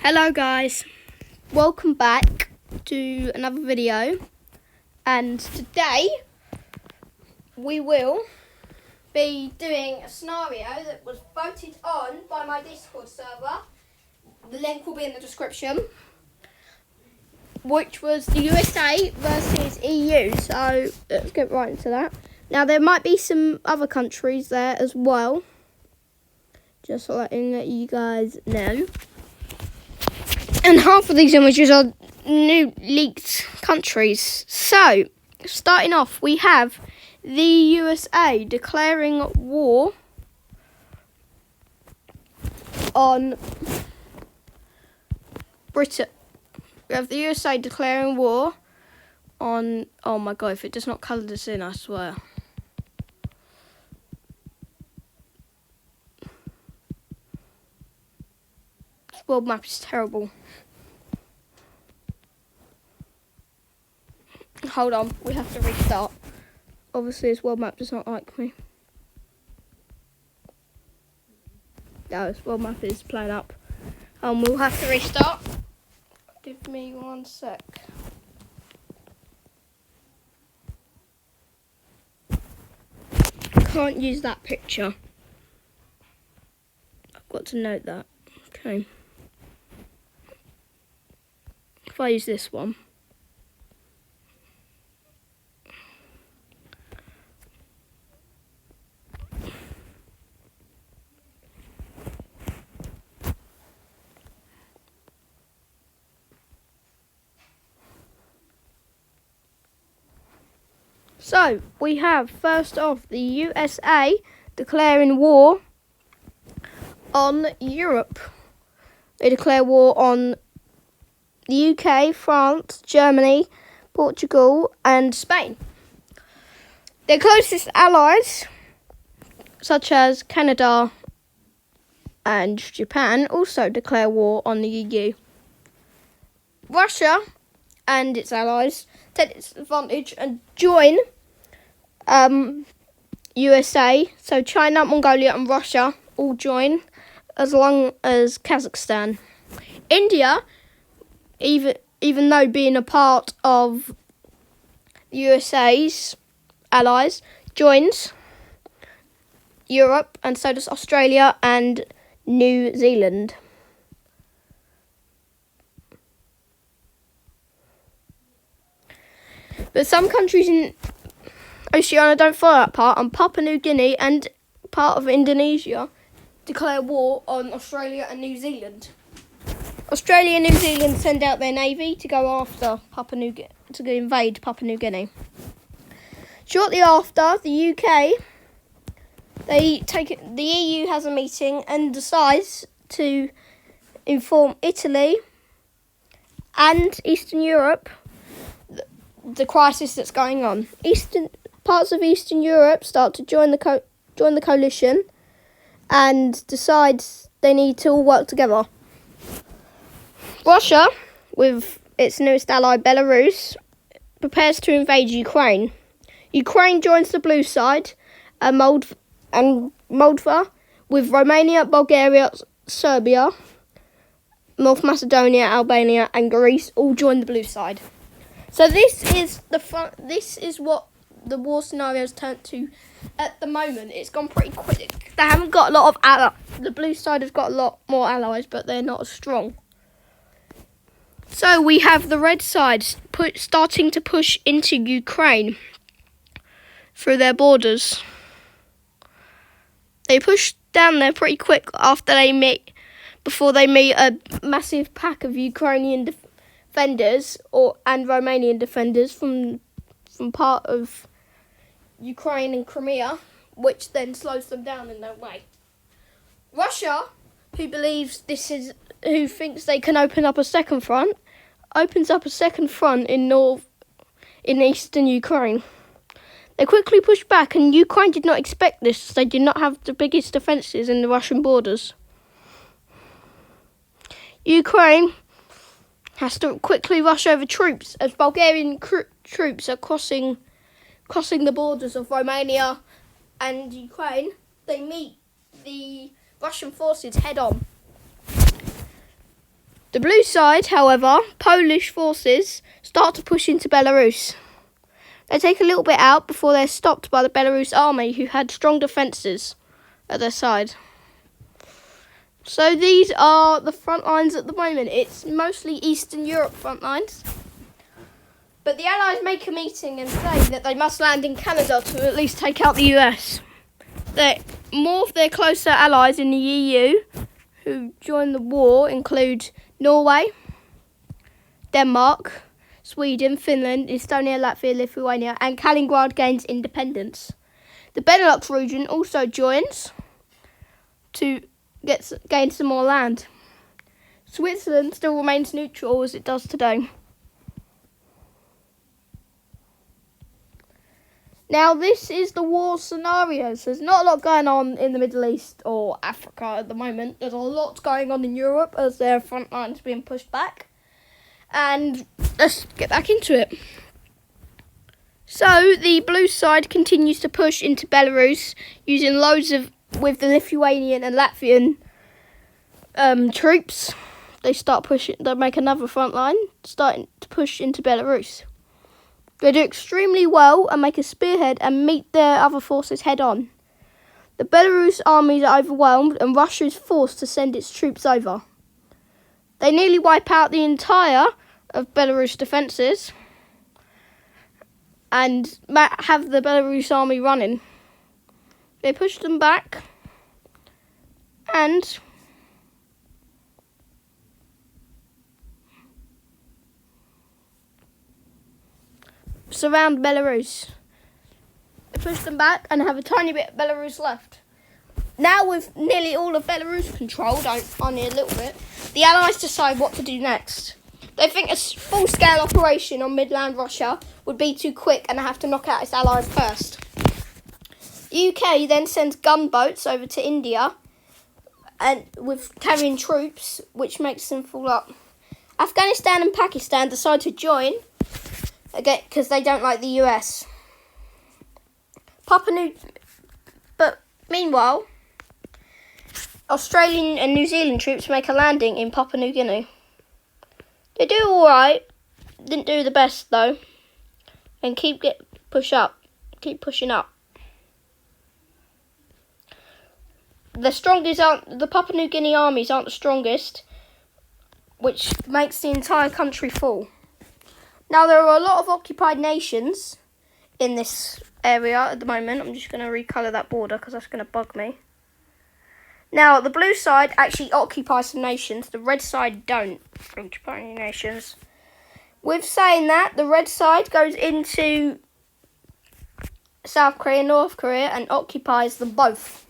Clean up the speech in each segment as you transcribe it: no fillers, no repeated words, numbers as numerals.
Hello guys, welcome back to another video, and today we will be doing a scenario that was voted on by my Discord server. The link will be in the description, which was the USA versus EU. So let's get right into that. Now there might be some other countries there as well, just letting you guys know. And half of these images are new leaked countries. So, starting off, we have the USA declaring war on Britain. We have the USA declaring war on... Oh my god, if it does not colour this in, I swear. This world map is terrible. Hold on, we have to restart. Obviously, this world map does not like me. No, this world map is playing up. We'll have to restart. Give me 1 sec. Can't use that picture. I've got to note that. Okay. If I use this one. So, we have, first off, the USA declaring war on Europe. They declare war on the UK, France, Germany, Portugal and Spain. Their closest allies, such as Canada and Japan, also declare war on the EU. Russia and its allies take its advantage and join USA. So China, Mongolia and Russia all join, as long as Kazakhstan. India, even though being a part of the USA's allies, joins Europe, and so does Australia and New Zealand. But some countries in Oceania don't follow that part, and Papua New Guinea and part of Indonesia declare war on Australia and New Zealand. Australia and New Zealand send out their navy to go after to invade Papua New Guinea. Shortly after, the UK, the EU has a meeting and decides to inform Italy and Eastern Europe the crisis that's going on. Parts of Eastern Europe start to join the coalition and decide they need to all work together. Russia, with its newest ally Belarus, prepares to invade Ukraine. Ukraine joins the blue side, and Moldova, with Romania, Bulgaria, Serbia, North Macedonia, Albania and Greece all join the blue side. So this is what the war scenario's turned to at the moment. It's gone pretty quick. They haven't got a lot of allies. The blue side has got a lot more allies, but they're not as strong. So we have the red side starting to push into Ukraine through their borders. They push down there pretty quick before they meet a massive pack of Ukrainian defenders and Romanian defenders from part of Ukraine and Crimea, which then slows them down in their way. Russia, who thinks they can open up a second front, opens up a second front in eastern Ukraine. They quickly push back, and Ukraine did not expect this. They did not have the biggest defences in the Russian borders. Ukraine has to quickly rush over troops as Bulgarian troops are crossing the borders of Romania and Ukraine. They meet the Russian forces head on. The blue side, however, Polish forces start to push into Belarus. They take a little bit out before they're stopped by the Belarus army, who had strong defences at their side. So these are the front lines at the moment. It's mostly Eastern Europe front lines. But the Allies make a meeting and say that they must land in Canada to at least take out the US. More of their closer allies in the EU who joined the war include Norway, Denmark, Sweden, Finland, Estonia, Latvia, Lithuania, and Kaliningrad gains independence. The Benelux region also joins to gain some more land. Switzerland still remains neutral as it does today. Now, this is the war scenarios. There's not a lot going on in the Middle East or Africa at the moment. There's a lot going on in Europe as their front lines being pushed back. And let's get back into it. So, the blue side continues to push into Belarus using with the Lithuanian and Latvian troops. They make another front line, starting to push into Belarus. They do extremely well and make a spearhead and meet their other forces head on. The Belarus armies are overwhelmed and Russia is forced to send its troops over. They nearly wipe out the entire of Belarus defences and have the Belarus army running. They push them back and surround Belarus. They push them back and have a tiny bit of Belarus left. Now with nearly all of Belarus controlled, only a little bit, the Allies decide what to do next. They think a full-scale operation on midland Russia would be too quick and have to knock out its allies first. The UK then sends gunboats over to India and with carrying troops, which makes them fall up. Afghanistan and Pakistan decide to join again because they don't like the US. But meanwhile, Australian and New Zealand troops make a landing in Papua New Guinea. They do alright, didn't do the best though, and keep pushing up. The Papua New Guinea armies aren't the strongest, which makes the entire country fall. Now there are a lot of occupied nations in this area at the moment. I'm just going to recolour that border because that's going to bug me. Now, the blue side actually occupies some nations. The red side don't occupy any nations. With saying that, the red side goes into South Korea, North Korea, and occupies them both.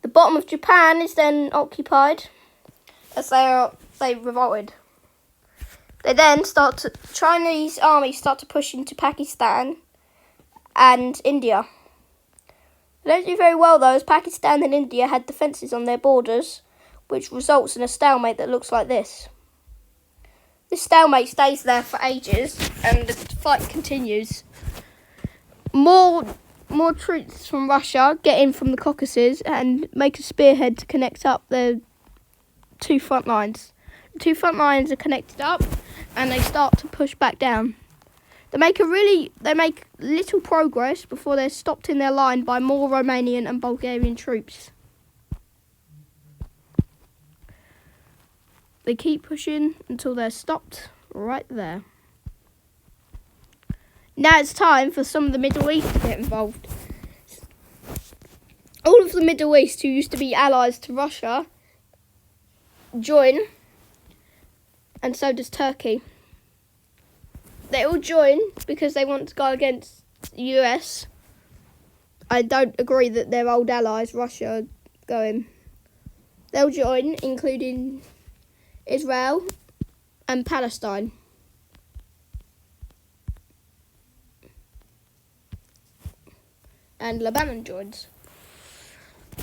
The bottom of Japan is then occupied as they revolted. Chinese armies start to push into Pakistan and India. They don't do very well though, as Pakistan and India had defences on their borders, which results in a stalemate that looks like this. This stalemate stays there for ages, and the fight continues. More troops from Russia get in from the Caucasus and make a spearhead to connect up the two front lines. The two front lines are connected up, and they start to push back down. They make little progress before they're stopped in their line by more Romanian and Bulgarian troops. They keep pushing until they're stopped right there. Now it's time for some of the Middle East to get involved. All of the Middle East, who used to be allies to Russia, join, and so does Turkey. They all join because they want to go against the US. I don't agree that their old allies, Russia, are going. They'll join, including Israel and Palestine. And Lebanon joins.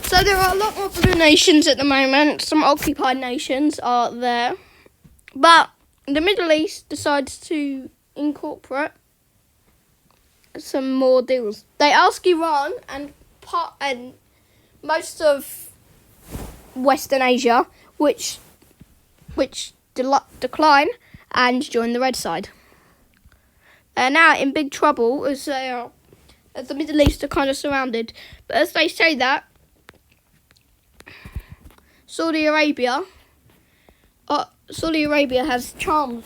So there are a lot more blue nations at the moment. Some occupied nations are there. But the Middle East decides to incorporate some more deals. They ask Iran and most of Western Asia, which which decline and join the red side. They're now in big trouble as the Middle East are kind of surrounded. But as they say that, Saudi Arabia has charms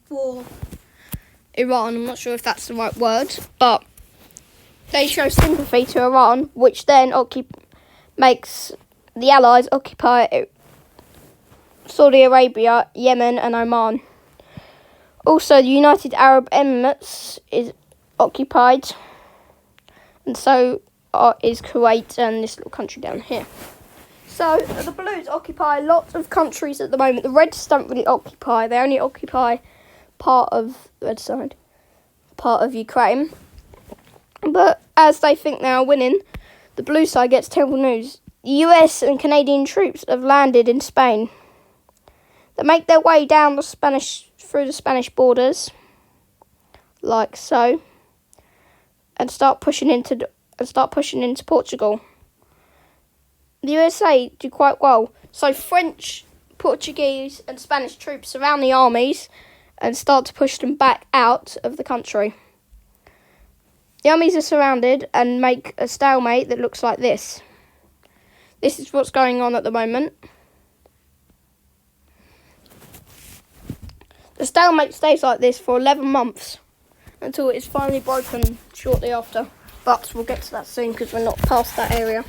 for Iran. I'm not sure if that's the right word, but they show sympathy to Iran, which then makes the Allies occupy Saudi Arabia, Yemen and Oman. Also, the United Arab Emirates is occupied, and so is Kuwait and this little country down here. So, the Blues occupy lots of countries at the moment. The Reds don't really occupy. They only occupy part of the red side, part of Ukraine. But as they think they are winning, the blue side gets terrible news. The US and Canadian troops have landed in Spain. They make their way down through the Spanish borders, like so, and start pushing into Portugal. The USA do quite well. So French, Portuguese and Spanish troops surround the armies and start to push them back out of the country. The armies are surrounded and make a stalemate that looks like this. This is what's going on at the moment. The stalemate stays like this for 11 months until it is finally broken shortly after. But we'll get to that soon because we're not past that area.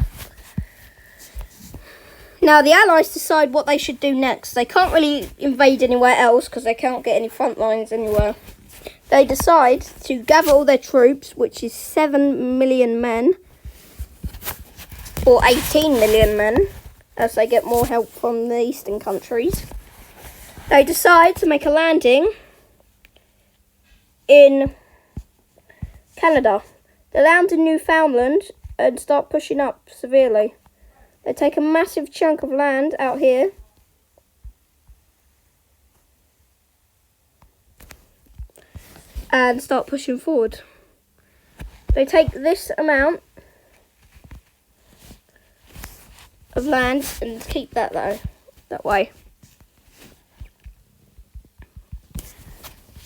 Now, the Allies decide what they should do next. They can't really invade anywhere else because they can't get any front lines anywhere. They decide to gather all their troops, which is 7 million men, or 18 million men, as they get more help from the eastern countries. They decide to make a landing in Canada. They land in Newfoundland and start pushing up severely. They take a massive chunk of land out here and start pushing forward. They take this amount of land and keep that that way.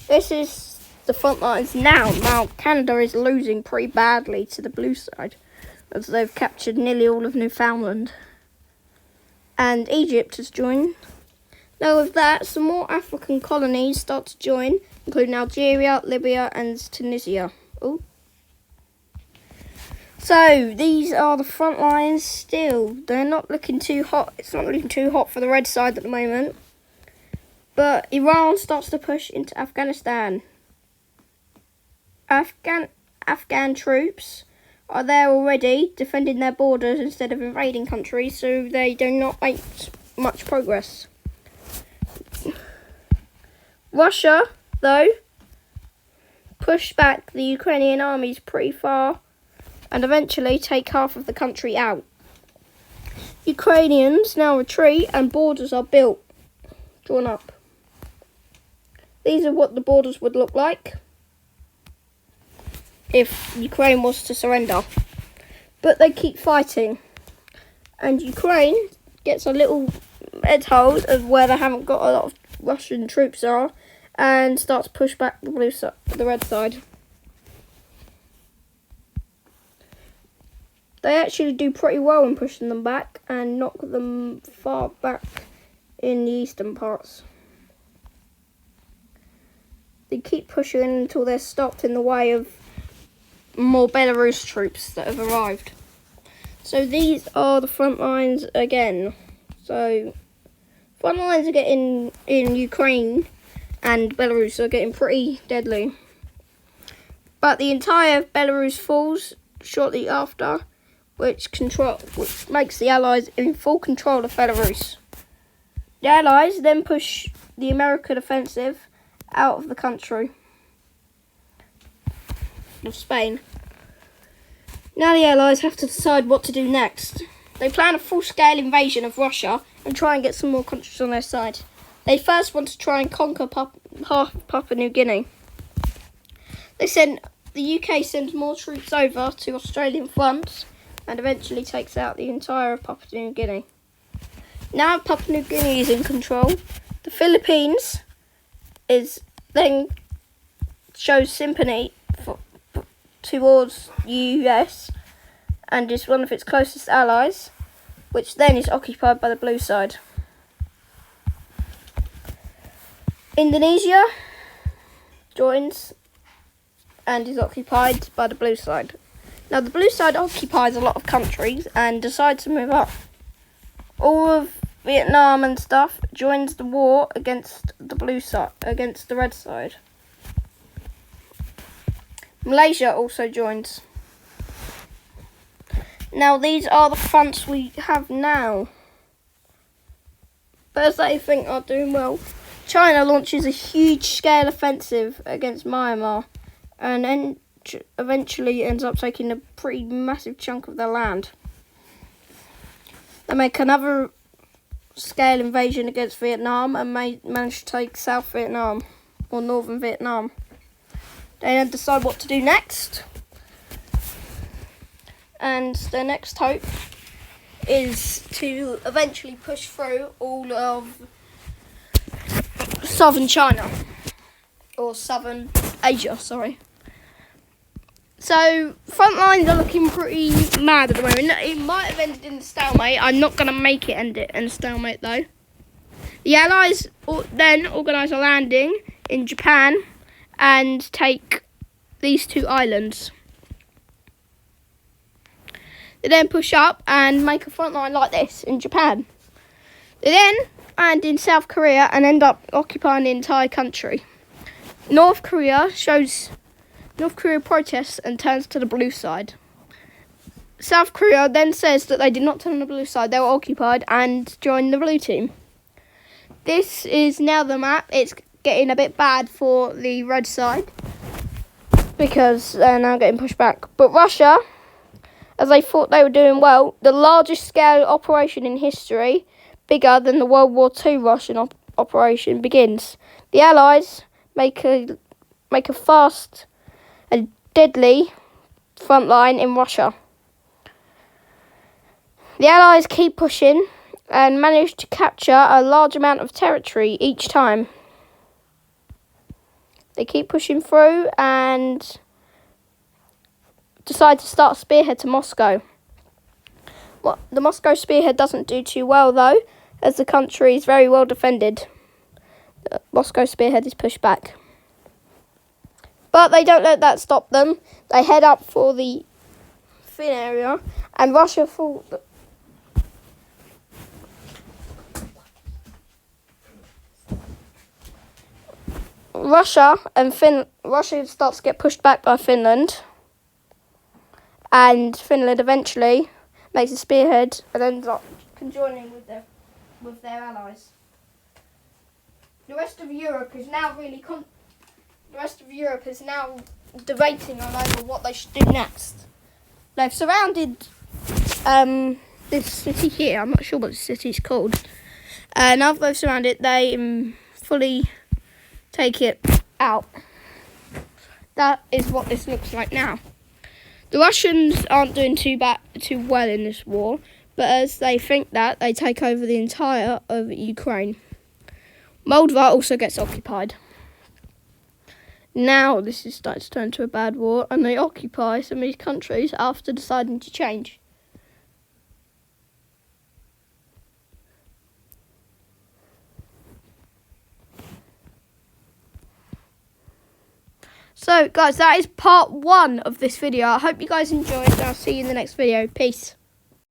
This is the front lines now. Now Canada is losing pretty badly to the blue side, as they've captured nearly all of Newfoundland. And Egypt has joined. Now with that, some more African colonies start to join, including Algeria, Libya and Tunisia. Ooh. So, these are the front lines still. They're not looking too hot. It's not looking too hot for the red side at the moment. But Iran starts to push into Afghanistan. Afghan troops are there already, defending their borders instead of invading countries, so they do not make much progress. Russia, though, pushed back the Ukrainian armies pretty far and eventually take half of the country out. Ukrainians now retreat and borders are built, drawn up. These are what the borders would look like if Ukraine was to surrender. But they keep fighting. And Ukraine gets a little headhold of where they haven't got a lot of Russian troops are and starts to push back the red side. They actually do pretty well in pushing them back and knock them far back in the eastern parts. They keep pushing until they're stopped in the way of more Belarus troops that have arrived. So these are the front lines again. So front lines are getting in Ukraine and Belarus are getting pretty deadly. But the entire Belarus falls shortly after, which makes the Allies in full control of Belarus. The Allies then push the American offensive out of the country of Spain. Now the Allies have to decide what to do next. They plan a full-scale invasion of Russia and try and get some more countries on their side. They first want to try and conquer half Papua New Guinea. The UK sends more troops over to Australian fronts and eventually takes out the entire of Papua New Guinea. Now Papua New Guinea is in control, the Philippines is then shows sympathy towards US and is one of its closest allies, which then is occupied by the blue side. Indonesia joins and is occupied by the blue side. Now the blue side occupies a lot of countries and decides to move up. All of Vietnam and stuff joins the war against the blue side, against the red side. Malaysia also joins. Now these are the fronts we have now. But as they think are doing well, China launches a huge scale offensive against Myanmar and then eventually ends up taking a pretty massive chunk of their land. They make another scale invasion against Vietnam and manage to take South Vietnam or Northern Vietnam. They then decide what to do next. And their next hope is to eventually push through all of southern China. Or southern Asia, sorry. So, front lines are looking pretty mad at the moment. It might have ended in a stalemate. I'm not going to make it end it in a stalemate, though. The Allies then organise a landing in Japan and take these two islands. They then push up and make a front line like this in Japan. They then land in South Korea and end up occupying the entire country. North Korea protests and turns to the blue side. South Korea then says that they did not turn on the blue side, they were occupied and joined the blue team. This is now the map. It's getting a bit bad for the red side because they're now getting pushed back. But Russia, as they thought they were doing well, the largest scale operation in history, bigger than the World War II Russian operation, begins. The Allies make a fast and deadly front line in Russia. The Allies keep pushing and manage to capture a large amount of territory each time. They keep pushing through and decide to start a spearhead to Moscow. Well, the Moscow spearhead doesn't do too well though, as the country is very well defended. The Moscow spearhead is pushed back. But they don't let that stop them. They head up for the Finn area, and Russia Russia starts to get pushed back by Finland, and Finland eventually makes a spearhead and ends up conjoining with their allies. The rest of Europe is now debating on over what they should do next. They've surrounded this city here. I'm not sure what the city's called. Now they've surrounded it, they fully take it out. That is what this looks like now. The Russians aren't doing too well in this war, but as they think that, they take over the entire of Ukraine. Moldova also gets occupied. Now this is starting to turn to a bad war, and they occupy some of these countries after deciding to change. So guys, that is part 1 of this video. I hope you guys enjoyed, and I'll see you in the next video. Peace.